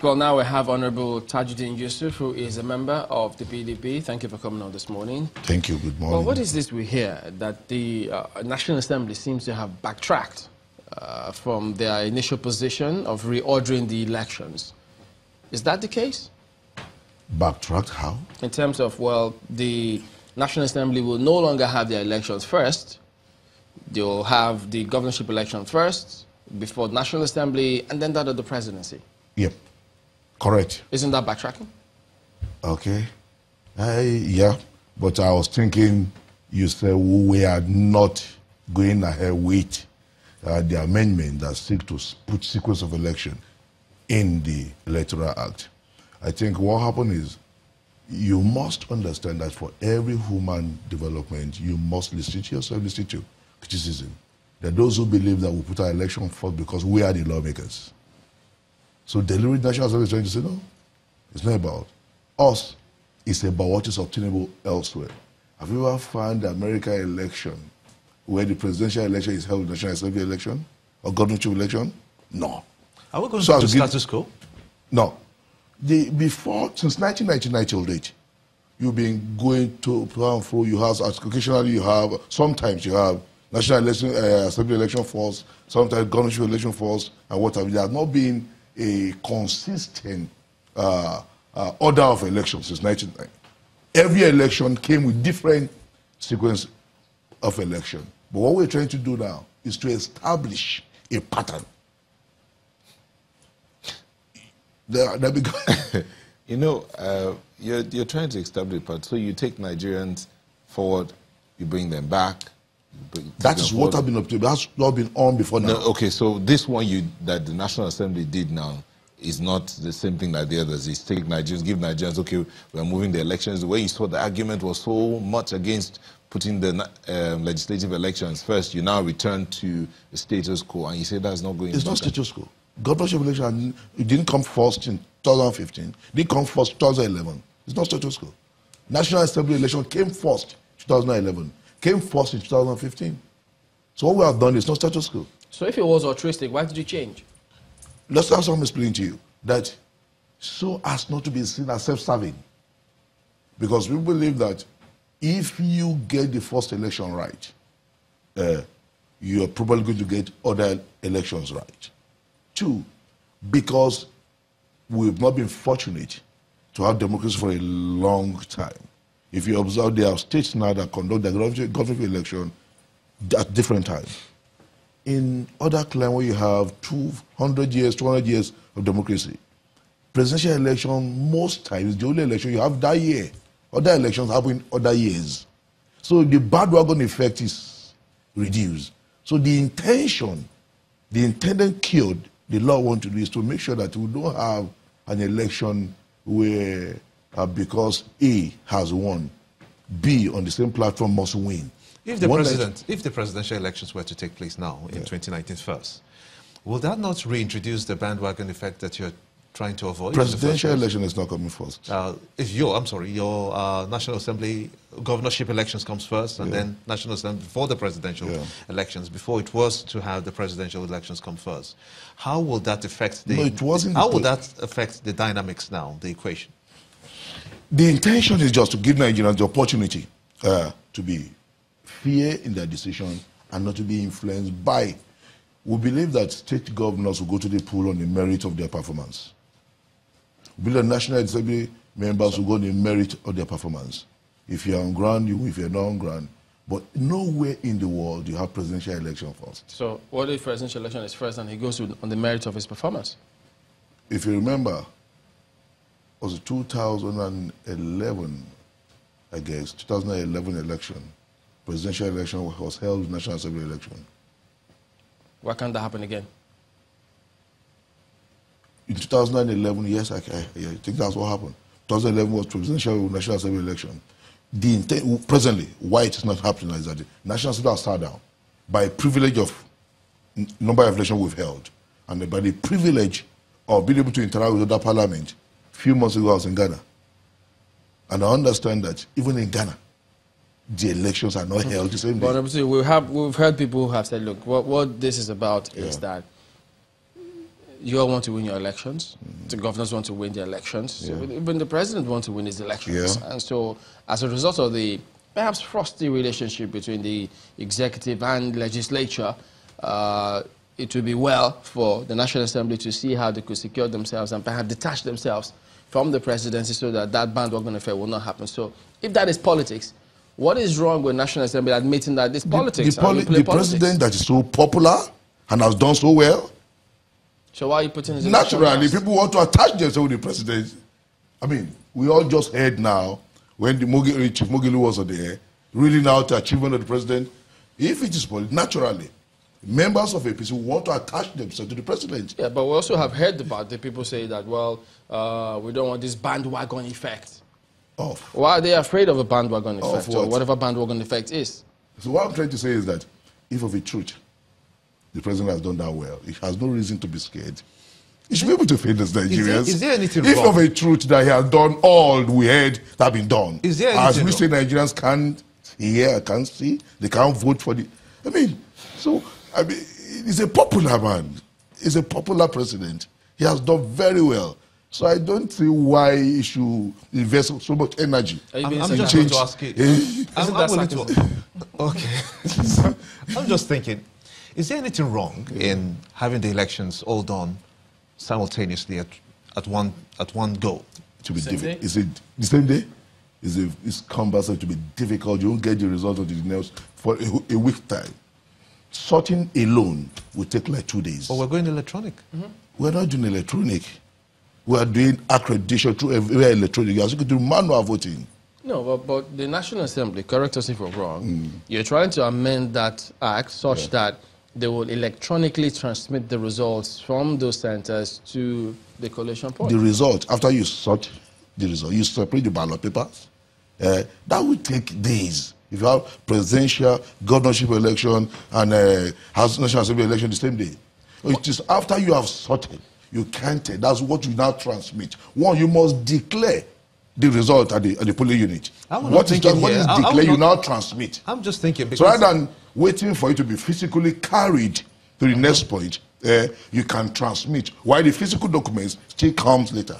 Well, now we have Honorable Tajuddin Yusuf, who is a member of the PDP. Thank you for coming on this morning. Thank you. Good morning. Well, what is this we hear? That the National Assembly seems to have backtracked from their initial position of reordering the elections. Is that the case? Backtracked how? In terms of, well, the National Assembly will no longer have their elections first. They'll have the governorship election first, before the National Assembly, and then that of the presidency. Yep. Correct. Isn't that backtracking? Okay. Yeah, but I was thinking you said we are not going ahead with the amendment that seeks to put sequence of election in the Electoral Act. I think what happened is you must understand that for every human development, you must listen to yourself, listen to criticism. There are those who believe that we put our election first because we are the lawmakers. So deliberate National Assembly is trying to say, no, it's not about us. It's about what is obtainable elsewhere. Have you ever found the American election where the presidential election is held in the National Assembly election or governorship election? No. Are we going to status quo? No. Before, since 1999 till date, you've been going to and fro. You have, occasionally you have, sometimes you have National Assembly election first, sometimes governorship election first, and what have you. There has not been a consistent order of elections since 1999. Every election came with different sequence of election. But what we're trying to do now is to establish a pattern. You know, you're trying to establish a pattern. So you take Nigerians forward, you bring them back. That is what I've been up to. That's not been on before now. No, okay, so this one that the National Assembly did now is not the same thing like the others. It's take Nigerians, give Nigerians, okay, we're moving the elections. The way you saw the argument was so much against putting the legislative elections first, you now return to the status quo, and you say that's not going to It's not status quo. Governorship election, it didn't come first in 2015. It didn't come first in 2011. It's not status quo. National Assembly election came first in 2011. Came first in 2015. So what we have done is not status quo. So if it was altruistic, why did you change? Let's have someone explain to you that so as not to be seen as self-serving. Because we believe that if you get the first election right, you're probably going to get other elections right. Two, because we've not been fortunate to have democracy for a long time. If you observe, there are states now that conduct the governorship election at different times. In other climes where you have 200 years, 200 years of democracy, presidential election, most times, the only election you have that year. Other elections happen other years. So the bandwagon effect is reduced. So the intention, the intended cure the law wants to do is to make sure that we don't have an election where because A has won, B on the same platform must win. If the presidential elections were to take place now in 2019 first, will that not reintroduce the bandwagon effect that you're trying to avoid? Presidential election is not coming first. If your National Assembly governorship elections comes first, and then National Assembly before the presidential elections, before it was to have the presidential elections come first, how will that affect the? No, it wasn't. How will that affect the dynamics now, the equation? The intention is just to give Nigerians the opportunity to be fair in their decision and not to be influenced by. We believe that state governors will go to the poll on the merit of their performance. We believe that National Assembly members will go on the merit of their performance. If you're on ground, you win. If you're not on ground. But nowhere in the world you have presidential election first. So what if presidential election is first and he goes on the merit of his performance? If you remember, it was 2011, I guess, 2011 election. Presidential election was held in National Assembly election. Why can't that happen again? In 2011, yes, I think that's what happened. 2011 was presidential National Assembly election. The intent, presently, why it is not happening is that the National Assembly has sat down by privilege of number of elections we've held, and by the privilege of being able to interact with other parliament. A few months ago, I was in Ghana, and I understand that even in Ghana, the elections are not held the same day. But obviously, we've heard people who have said, look, what this is about is that you all want to win your elections. The governors want to win the elections. Even the president wants to win his elections. And so, as a result of the perhaps frosty relationship between the executive and legislature, it would be well for the National Assembly to see how they could secure themselves and perhaps detach themselves from the presidency so that that bandwagon effect will not happen. So, if that is politics, what is wrong with National Assembly admitting that this politics? The president that is so popular and has done so well. So why are you putting his naturally people want to attach themselves with the president? I mean, we all just heard now when the Chief Mogili was on the air, reading out the achievement of the president. If it is political, naturally, members of APC want to attach themselves to the president. Yeah, but we also have heard about the people say that, well, we don't want this bandwagon effect. Why are they afraid of a bandwagon effect or whatever bandwagon effect is? So what I'm trying to say is that if of a truth, the president has done that well, he has no reason to be scared. He should be able to face the Nigerians. Is there anything if wrong? Of a truth that he has done all we heard that have been done. Is there as anything we say, Nigerians can't hear, can't see, they can't vote for the... I mean, he's a popular man. He's a popular president. He has done very well. So I don't see why he should invest so much energy. I'm just going to ask you. Okay. I'm just thinking, is there anything wrong in having the elections all done simultaneously at one go? To be difficult. Is it the same day? It's cumbersome to be difficult. You won't get the result of the nails for a week time. Sorting alone will take like 2 days. But we're going electronic. We're not doing electronic. We are doing accreditation through electronic. You are going to do manual voting. No, but the National Assembly, correct us if we're wrong, you're trying to amend that act such that they will electronically transmit the results from those centers to the collation point. The result, after you sort the result, you separate the ballot papers. That will take days. If you have presidential, governorship election, and National Assembly election the same day. It is after you have sorted, you counted. That's what you now transmit. One, you must declare the result at the polling unit. What is declared, you now transmit. I'm just thinking because... So rather than waiting for it to be physically carried to the next point, you can transmit, while the physical documents still comes later.